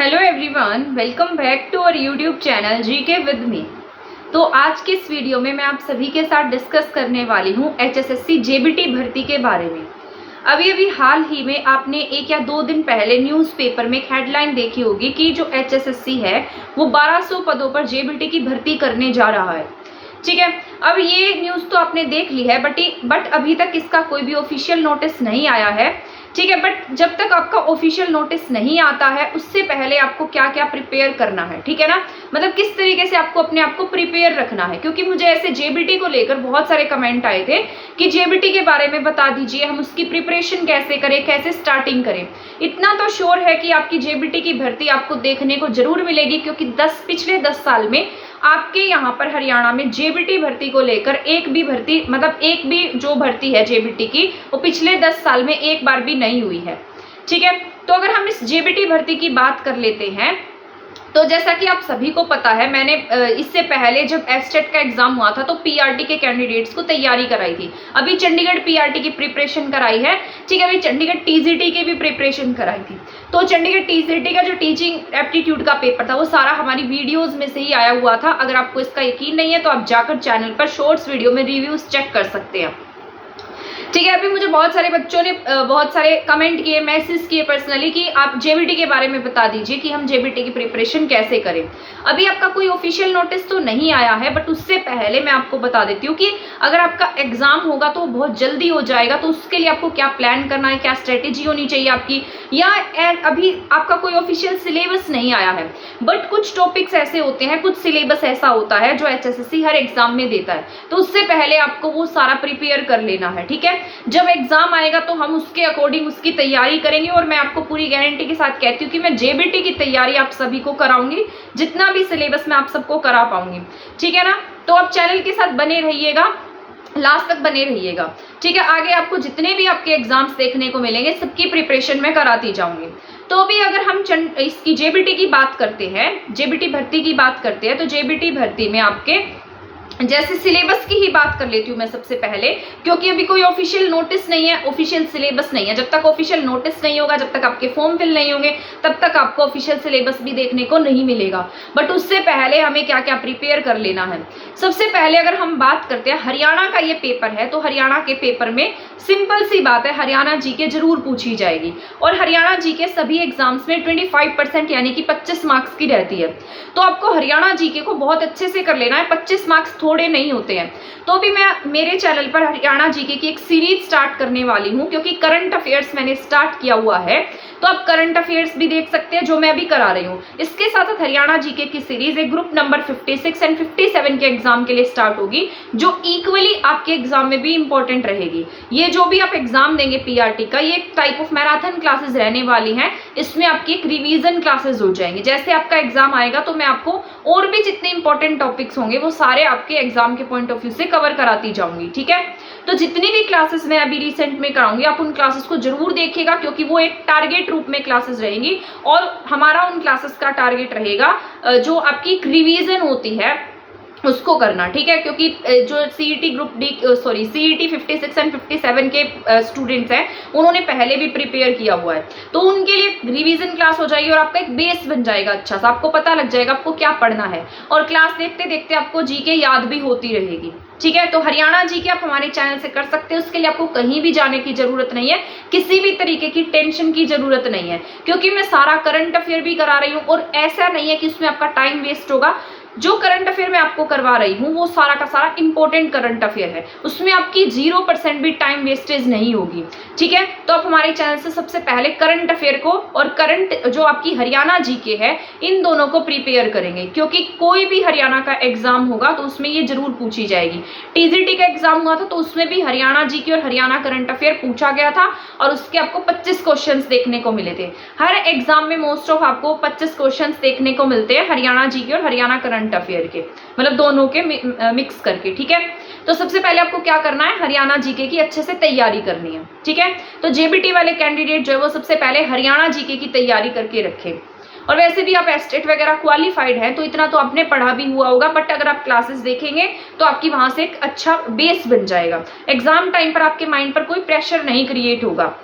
Hello everyone, welcome back to our YouTube channel GK with me. तो आज के इस वीडियो में मैं आप सभी के साथ डिस्कस करने वाली हूँ एचएसएससी जेबीटी भर्ती के बारे में। अभी हाल ही में आपने 1 या 2 दिन पहले न्यूज़पेपर में एक हेडलाइन देखी होगी कि जो एचएसएससी है वो 1200 पदों पर जेबीटी की भर्ती करने जा रहा है। ठीक है, अब ये न्यूज़ तो आपने देख ली है बट अभी तक इसका कोई भी ऑफिशियल नोटिस नहीं आया है। ठीक है, बट जब तक आपका ऑफिशियल नोटिस नहीं आता है उससे पहले आपको क्या क्या प्रिपेयर करना है, ठीक है ना, मतलब किस तरीके से आपको अपने आप को प्रिपेयर रखना है। क्योंकि मुझे ऐसे जेबीटी को लेकर बहुत सारे कमेंट आए थे कि जेबीटी के बारे में बता दीजिए, हम उसकी प्रिपरेशन कैसे करें, कैसे स्टार्टिंग करें। इतना तो श्योर है कि आपकी जेबीटी की भर्ती आपको देखने को जरूर मिलेगी, क्योंकि पिछले 10 साल में आपके यहाँ पर हरियाणा में जेबीटी भर्ती को लेकर एक भी जो भर्ती है जेबीटी की वो पिछले 10 साल में एक बार भी नहीं हुई है। ठीक है, तो अगर हम इस जेबीटी भर्ती की बात कर लेते हैं तो जैसा कि आप सभी को पता है, मैंने इससे पहले जब एस्टेट का एग्जाम हुआ था तो पीआरटी के कैंडिडेट्स को तैयारी कराई थी। अभी चंडीगढ़ पीआरटी की प्रिपरेशन कराई है। ठीक है, अभी चंडीगढ़ टीजीटी की भी प्रिपरेशन कराई थी। तो चंडीगढ़ टीजीटी का जो टीचिंग एप्टीट्यूड का पेपर था वो सारा हमारी वीडियोज में से ही आया हुआ था। अगर आपको इसका यकीन नहीं है तो आप जाकर चैनल पर शॉर्ट्स वीडियो में रिव्यूज चेक कर सकते हैं। ठीक है, अभी मुझे बहुत सारे बच्चों ने बहुत सारे कमेंट किए, मैसेज किए पर्सनली कि आप जेबीटी के बारे में बता दीजिए कि हम जेबीटी की प्रिपरेशन कैसे करें। अभी आपका कोई ऑफिशियल नोटिस तो नहीं आया है, बट उससे पहले मैं आपको बता देती हूँ कि अगर आपका एग्जाम होगा तो बहुत जल्दी हो जाएगा, तो उसके लिए आपको क्या प्लान करना है, क्या स्ट्रेटेजी होनी चाहिए आपकी, या अभी आपका कोई ऑफिशियल सिलेबस नहीं आया है बट कुछ टॉपिक्स ऐसे होते हैं, कुछ सिलेबस ऐसा होता है जो एचएसएससी हर एग्जाम में देता है, तो उससे पहले आपको वो सारा प्रिपेयर कर लेना है। ठीक है, जब एग्जाम आएगा तो हम उसके अकॉर्डिंग उसकी तैयारी करेंगे, और मैं आपको पूरी गारंटी के साथ कहती हूँ कि मैं जेबीटी की तैयारी आप सभी को कराऊंगी, जितना भी सिलेबस मैं आप सबको करा पाऊंगी। ठीक है ना, तो आप चैनल के साथ बने रहिएगा, लास्ट तक बने रहिएगा। ठीक है, आगे आपको जितने भी आपके एग्जाम्स देखने को मिलेंगे सबकी प्रिपरेशन मैं कराती जाऊंगी। तो भी अगर हम इसकी जेबीटी की बात करते हैं, जेबीटी भर्ती की बात करते हैं, तो जेबीटी भर्ती में आपके जैसे सिलेबस की ही बात कर लेती हूँ मैं सबसे पहले, क्योंकि अभी कोई ऑफिशियल नोटिस नहीं है, ऑफिशियल सिलेबस नहीं है। जब तक ऑफिशियल नोटिस नहीं होगा, जब तक आपके फॉर्म फिल नहीं होंगे, तब तक आपको ऑफिशियल सिलेबस भी देखने को नहीं मिलेगा। बट उससे पहले हमें क्या क्या प्रिपेयर कर लेना है। सबसे पहले अगर हम बात करते हैं हरियाणा का ये पेपर है, तो हरियाणा के पेपर में सिंपल सी बात है, हरियाणा जीके जरूर पूछी जाएगी, और हरियाणा जीके सभी एग्जाम्स में 25% यानी कि 25 मार्क्स की रहती है। तो आपको हरियाणा जीके को बहुत अच्छे से कर लेना है, 25 मार्क्स थोड़े नहीं होते हैं। तो अभी मैं मेरे चैनल पर हरियाणा जीके की एक सीरीज स्टार्ट करने वाली हूं, क्योंकि करंट अफेयर्स मैंने स्टार्ट किया हुआ है, तो आप करंट अफेयर्स भी देख सकते हैं जो मैं अभी करा रही हूं। इसके साथ साथ हरियाणा जीके की सीरीज एक ग्रुप नंबर 56 एंड 57 के एग्जाम के लिए स्टार्ट होगी, जो इक्वली आपके एग्जाम में भी इंपॉर्टेंट रहेगी। ये जो भी आप एग्जाम देंगे पीआरटी का, ये एक टाइप ऑफ मैराथन क्लासेस रहने वाली हैं। इसमें आपकी एक रिवीजन क्लासेस हो जाएंगे। जैसे आपका एग्जाम आएगा तो मैं आपको और भी जितने इंपॉर्टेंट टॉपिक्स होंगे वो सारे आपके एग्जाम के पॉइंट ऑफ व्यू से कवर कराती जाऊंगी। ठीक है, तो जितनी भी क्लासेस मैं अभी रिसेंट में कराऊंगी आप उन क्लासेस को जरूर देखिएगा, क्योंकि वो एक टारगेट रूप में क्लासेस रहेंगी, और हमारा उन क्लासेस का टारगेट रहेगा जो आपकी रिवीजन होती है उसको करना। ठीक है, क्योंकि जो CET group D CET 56 and 57 के स्टूडेंट्स हैं उन्होंने पहले भी प्रिपेयर किया हुआ है, तो उनके लिए रिवीजन क्लास हो जाएगी और आपका एक बेस बन जाएगा अच्छा सा, आपको पता लग जाएगा आपको क्या पढ़ना है, और क्लास देखते देखते आपको जीके याद भी होती रहेगी। ठीक है, तो हरियाणा जीके आप हमारे चैनल से कर सकते हैं, उसके लिए आपको कहीं भी जाने की जरूरत नहीं है, किसी भी तरीके की टेंशन की जरूरत नहीं है, क्योंकि मैं सारा करंट अफेयर भी करा रही हूँ, और ऐसा नहीं है कि उसमें आपका टाइम वेस्ट होगा। जो करंट अफेयर मैं आपको करवा रही हूँ वो सारा का सारा इंपॉर्टेंट करंट अफेयर है, उसमें आपकी 0% भी टाइम वेस्टेज नहीं होगी। ठीक है, तो आप हमारे चैनल से सबसे पहले करंट अफेयर को और करंट जो आपकी हरियाणा जीके है इन दोनों को प्रिपेयर करेंगे, क्योंकि कोई भी हरियाणा का एग्जाम होगा तो उसमें ये जरूर पूछी जाएगी। टीजीटी का एग्जाम हुआ था तो उसमें भी हरियाणा जीके और हरियाणा करंट अफेयर पूछा गया था, और उसके आपको 25 क्वेश्चन देखने को मिले थे। हर एग्जाम में मोस्ट ऑफ आपको 25 क्वेश्चन देखने को मिलते हैं हरियाणा जीके और हरियाणा करंट अफेयर के, मतलब दोनों के मिक्स करके। ठीक है, तो सबसे पहले आपको क्या करना है, हरियाणा जीके की अच्छे से तैयारी करनी है। ठीक है, तो जेबीटी वाले कैंडिडेट जो है वो सबसे पहले हरियाणा जीके की तैयारी करके रखें। और वैसे भी आप एस्टेट वगैरह क्वालिफाइड हैं तो इतना तो आपने पढ़ा भी हुआ होगा, बट अगर आप क्लासेस देखेंगे तो आपकी वहां से एक अच्छा बेस बन जाएगा। एग्जाम टाइम पर आपके माइंड पर कोई प्रेशर नहीं क्रिएट होगा।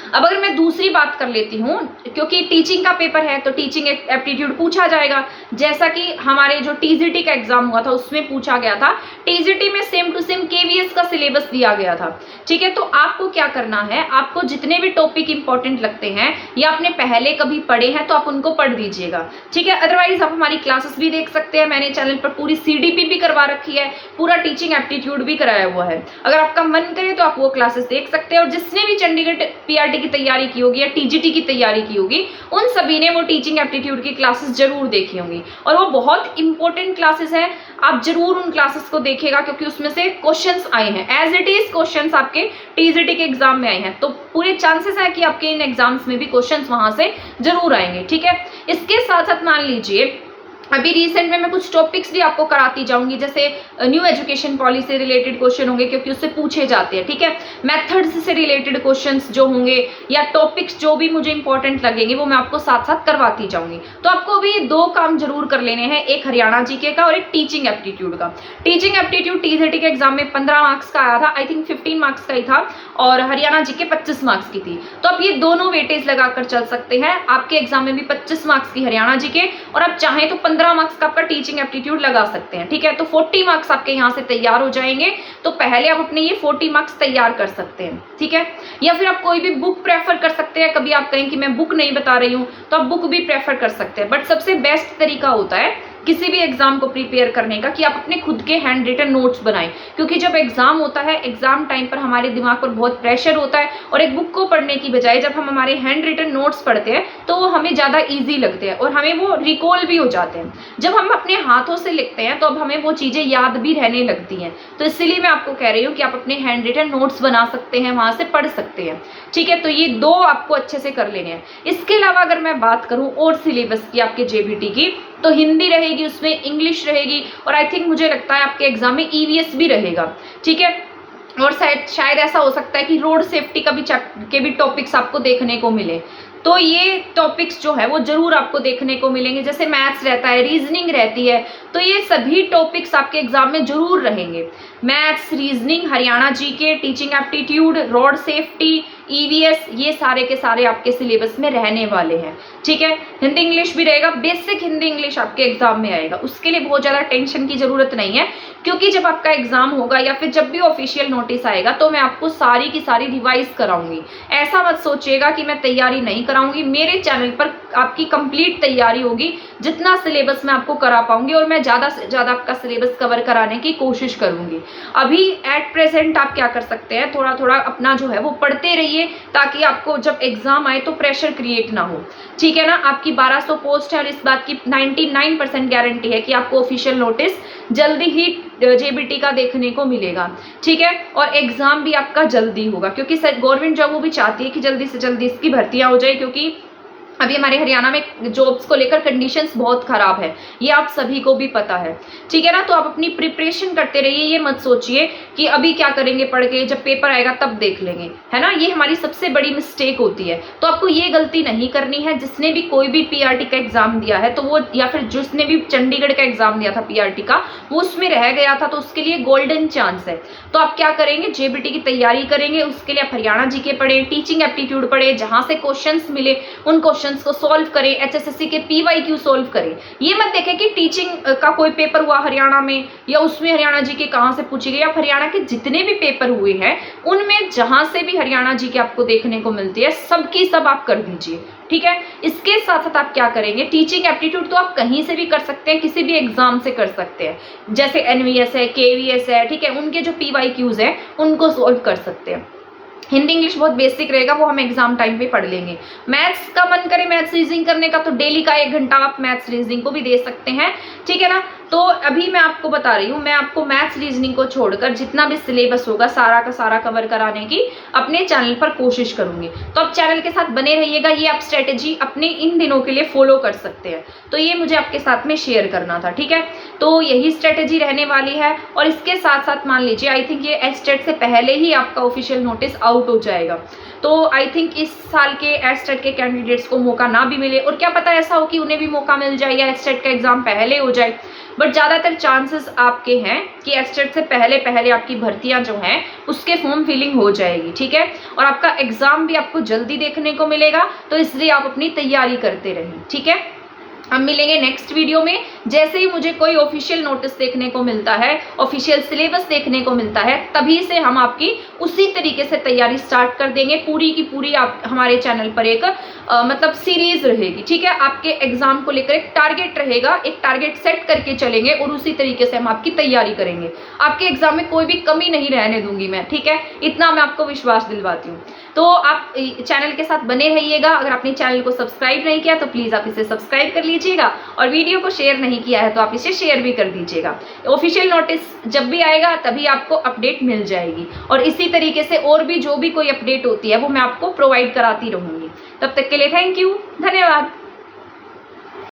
अब अगर मैं दूसरी बात कर लेती हूँ, क्योंकि टीचिंग का पेपर है तो टीचिंग एप्टीट्यूड पूछा जाएगा, जैसा कि हमारे जो टीजीटी का एग्जाम हुआ था उसमें पूछा गया था। टीजीटी में सेम टू सेम केवीएस का सिलेबस दिया गया था, ठीक है। तो आपको क्या करना है, आपको जितने भी टॉपिक इंपॉर्टेंट लगते हैं या आपने पहले कभी पढ़े हैं तो आप उनको पढ़ दीजिएगा, ठीक है। अदरवाइज आप हमारी क्लासेस भी देख सकते हैं, मैंने चैनल पर पूरी सीडीपी भी करवा रखी है, पूरा टीचिंग एप्टीट्यूड भी कराया हुआ है। अगर आपका मन करे तो आप वो क्लासेस देख सकते हैं। और जिसने भी चंडीगढ़ पीआरटी की तैयारी की होगी या टीजीटी की तैयारी की होगी, उन सभी ने वो टीचिंग एप्टीट्यूड की क्लासेस जरूर देखी होंगी, और वो बहुत इंपॉर्टेंट क्लासेस है। आप जरूर उन क्लासेस को देखिएगा, क्योंकि उसमें से क्वेश्चंस आए हैं, एज इट इज क्वेश्चंस आपके टीजीटी के एग्जाम में आए हैं, तो पूरे चांसेस है कि आपके इन एग्जाम्स में भी क्वेश्चंस वहां से जरूर आएंगे, ठीक है। इसके साथ साथ मान लीजिए अभी रिसेंट में मैं कुछ टॉपिक्स भी आपको कराती जाऊंगी, जैसे न्यू एजुकेशन पॉलिसी से रिलेटेड क्वेश्चन होंगे, क्योंकि उससे पूछे जाते हैं, ठीक है। मेथड्स से रिलेटेड क्वेश्चंस जो होंगे या टॉपिक्स जो भी मुझे इंपॉर्टेंट लगेंगे वो मैं आपको साथ साथ करवाती जाऊंगी। तो आपको अभी 2 काम जरूर कर लेने हैं, एक हरियाणा जीके का और एक टीचिंग एप्टीट्यूड का। टीचिंग एप्टीट्यूड टीजीटी के एग्जाम में 15 मार्क्स का आया था, आई थिंक 15 मार्क्स का ही था, और हरियाणा जीके 25 मार्क्स की थी। तो आप ये दोनों वेटेज लगाकर चल सकते हैं। आपके एग्जाम में भी 25 मार्क्स की हरियाणा जीके और आप चाहें तो 15 मार्क्स का आपका टीचिंग एप्टीट्यूड लगा सकते हैं, ठीक है। तो 40 मार्क्स आपके यहाँ से तैयार हो जाएंगे। तो पहले आप अपने ये 40 मार्क्स तैयार कर सकते हैं, ठीक है। या फिर आप कोई भी बुक प्रेफर कर सकते हैं। कभी आप कहें कि मैं बुक नहीं बता रही हूँ तो आप बुक भी प्रेफर कर सकते हैं, बट सबसे बेस्ट तरीका होता है किसी भी एग्जाम को प्रिपेयर करने का कि आप अपने खुद के हैंड रिटन नोट्स बनाएं, क्योंकि जब एग्जाम होता है, एग्जाम टाइम पर हमारे दिमाग पर बहुत प्रेशर होता है, और एक बुक को पढ़ने की बजाय जब हम हमारे हैंड रिटन नोट्स पढ़ते हैं तो वो हमें ज़्यादा ईजी लगते हैं और हमें वो रिकॉल भी हो जाते हैं। जब हम अपने हाथों से लिखते हैं तो अब हमें वो चीज़ें याद भी रहने लगती हैं। तो इसलिए मैं आपको कह रही हूँ कि आप अपने हैंड रिटन नोट्स बना सकते हैं, वहाँ से पढ़ सकते हैं, ठीक है। तो ये 2 आपको अच्छे से कर लेने हैं। इसके अलावा अगर मैं बात करूँ और सिलेबस की आपके जेबीटी की, तो हिंदी रहेगी, उसमें इंग्लिश रहेगी, और आई थिंक मुझे लगता है आपके एग्जाम में ईवीएस भी रहेगा, ठीक है। और शायद ऐसा हो सकता है कि रोड सेफ्टी का भी टॉपिक्स आपको देखने को मिले। तो ये टॉपिक्स जो है वो जरूर आपको देखने को मिलेंगे। जैसे मैथ्स रहता है, रीजनिंग रहती है, तो ये सभी टॉपिक्स आपके एग्जाम में जरूर रहेंगे। Maths, reasoning, Haryana GK, teaching aptitude, road safety, EVS, ये सारे के सारे आपके सिलेबस में रहने वाले हैं, ठीक है। हिंदी इंग्लिश भी रहेगा, बेसिक हिंदी इंग्लिश आपके एग्जाम में आएगा। उसके लिए बहुत ज़्यादा टेंशन की ज़रूरत नहीं है, क्योंकि जब आपका एग्जाम होगा या फिर जब भी ऑफिशियल नोटिस आएगा तो मैं आपको सारी की सारी रिवाइज कराऊंगी। ऐसा मत सोचिएगा कि मैं तैयारी नहीं कराऊंगी। मेरे चैनल पर आपकी कंप्लीट तैयारी होगी, जितना सिलेबस मैं आपको करा पाऊंगी, और मैं ज़्यादा से ज़्यादा आपका सिलेबस कवर कराने की कोशिश करूंगी। अभी एट प्रेजेंट आप क्या कर सकते हैं, थोड़ा थोड़ा अपना जो है वो पढ़ते रहिए, ताकि आपको जब एग्जाम आए तो प्रेशर क्रिएट ना हो, ठीक है ना। आपकी 1200 पोस्ट है और इस बात की 99% गारंटी है कि आपको ऑफिशियल नोटिस जल्दी ही जेबीटी का देखने को मिलेगा, ठीक है। और एग्जाम भी आपका जल्दी होगा, क्योंकि गवर्नमेंट जॉब वो भी चाहती है कि जल्दी से जल्दी इसकी भर्तियां हो जाए, क्योंकि अभी हमारे हरियाणा में जॉब्स को लेकर कंडीशंस बहुत खराब है, ये आप सभी को भी पता है, ठीक है ना। तो आप अपनी प्रिपरेशन करते रहिए, ये मत सोचिए कि अभी क्या करेंगे पढ़ के, जब पेपर आएगा तब देख लेंगे, है ना। ये हमारी सबसे बड़ी मिस्टेक होती है। तो आपको ये गलती नहीं करनी है। जिसने भी कोई भी पीआरटी का एग्जाम दिया है तो वो, या फिर जिसने भी चंडीगढ़ का एग्जाम दिया था पीआरटी का, वो उसमें रह गया था, तो उसके लिए गोल्डन चांस है। तो आप क्या करेंगे, जेबीटी की तैयारी करेंगे। उसके लिए आप हरियाणा जीके पढ़े, टीचिंग एप्टीट्यूड पढ़े, जहां से क्वेश्चन मिले उन क्वेश्चन को सॉल्व करें, एचएसएससी के पीवाईक्यू सॉल्व करें। ये मत देखें कि टीचिंग का कोई पेपर हुआ हरियाणा में या उसमें हरियाणा जीके कहां से पूछी गई। आप हरियाणा के जितने भी पेपर हुए हैं उनमें जहां से भी हरियाणा जीके आपको देखने को मिलती है, सबकी सब आप कर दीजिए, ठीक है। इसके साथ साथ आप क्या करेंगे, टीचिंग एप्टीट्यूड तो आप कहीं से भी कर सकते हैं, किसी भी एग्जाम से कर सकते हैं, जैसे एनवीएस है, केवीएस है, ठीक है। उनके जो पीवाईक्यूज है उनको सॉल्व कर सकते हैं। हिंदी इंग्लिश बहुत बेसिक रहेगा, वो हम एग्जाम टाइम पे पढ़ लेंगे। मैथ्स का मन करे मैथ्स रीजनिंग करने का, तो डेली का 1 घंटा आप मैथ्स रीजनिंग को भी दे सकते हैं, ठीक है ना। तो अभी मैं आपको बता रही हूँ, मैं आपको मैथ्स रीजनिंग को छोड़कर जितना भी सिलेबस होगा सारा का सारा कवर कराने की अपने चैनल पर कोशिश करूंगी। तो आप चैनल के साथ बने रहिएगा। ये आप स्ट्रेटेजी अपने इन दिनों के लिए फॉलो कर सकते हैं। तो ये मुझे आपके साथ में शेयर करना था, ठीक है। तो यही स्ट्रेटेजी रहने वाली है। और इसके साथ साथ मान लीजिए, आई थिंक ये एस्टेट से पहले ही आपका ऑफिशियल नोटिस आउट हो जाएगा। तो आई थिंक इस साल के एस्टेट के कैंडिडेट्स को मौका ना भी मिले, और क्या पता ऐसा हो कि उन्हें भी मौका मिल जाए या एस्टेट का एग्ज़ाम पहले हो जाए, बट ज़्यादातर चांसेस आपके हैं कि एस्टेट से पहले पहले आपकी भर्तियां जो हैं उसके फॉर्म फिलिंग हो जाएगी, ठीक है। और आपका एग्ज़ाम भी आपको जल्दी देखने को मिलेगा, तो इसलिए आप अपनी तैयारी करते रहें, ठीक है। हम मिलेंगे नेक्स्ट वीडियो में। जैसे ही मुझे कोई ऑफिशियल नोटिस देखने को मिलता है, ऑफिशियल सिलेबस देखने को मिलता है, तभी से हम आपकी उसी तरीके से तैयारी स्टार्ट कर देंगे। पूरी की पूरी आप हमारे चैनल पर एक मतलब सीरीज रहेगी, ठीक है। आपके एग्जाम को लेकर एक टारगेट रहेगा, एक टारगेट सेट करके चलेंगे और उसी तरीके से हम आपकी तैयारी करेंगे। आपके एग्जाम में कोई भी कमी नहीं रहने दूंगी मैं, ठीक है, इतना मैं आपको विश्वास दिलवाती हूँ। तो आप चैनल के साथ बने रहिएगा। अगर आपने चैनल को सब्सक्राइब नहीं किया तो प्लीज़ आप इसे सब्सक्राइब कर लीजिएगा, और वीडियो को शेयर नहीं किया है तो आप इसे शेयर भी कर दीजिएगा। ऑफिशियल नोटिस जब भी आएगा तभी आपको अपडेट मिल जाएगी, और इसी तरीके से और भी जो भी कोई अपडेट होती है वो मैं आपको प्रोवाइड कराती रहूँगी। तब तक के लिए थैंक यू, धन्यवाद।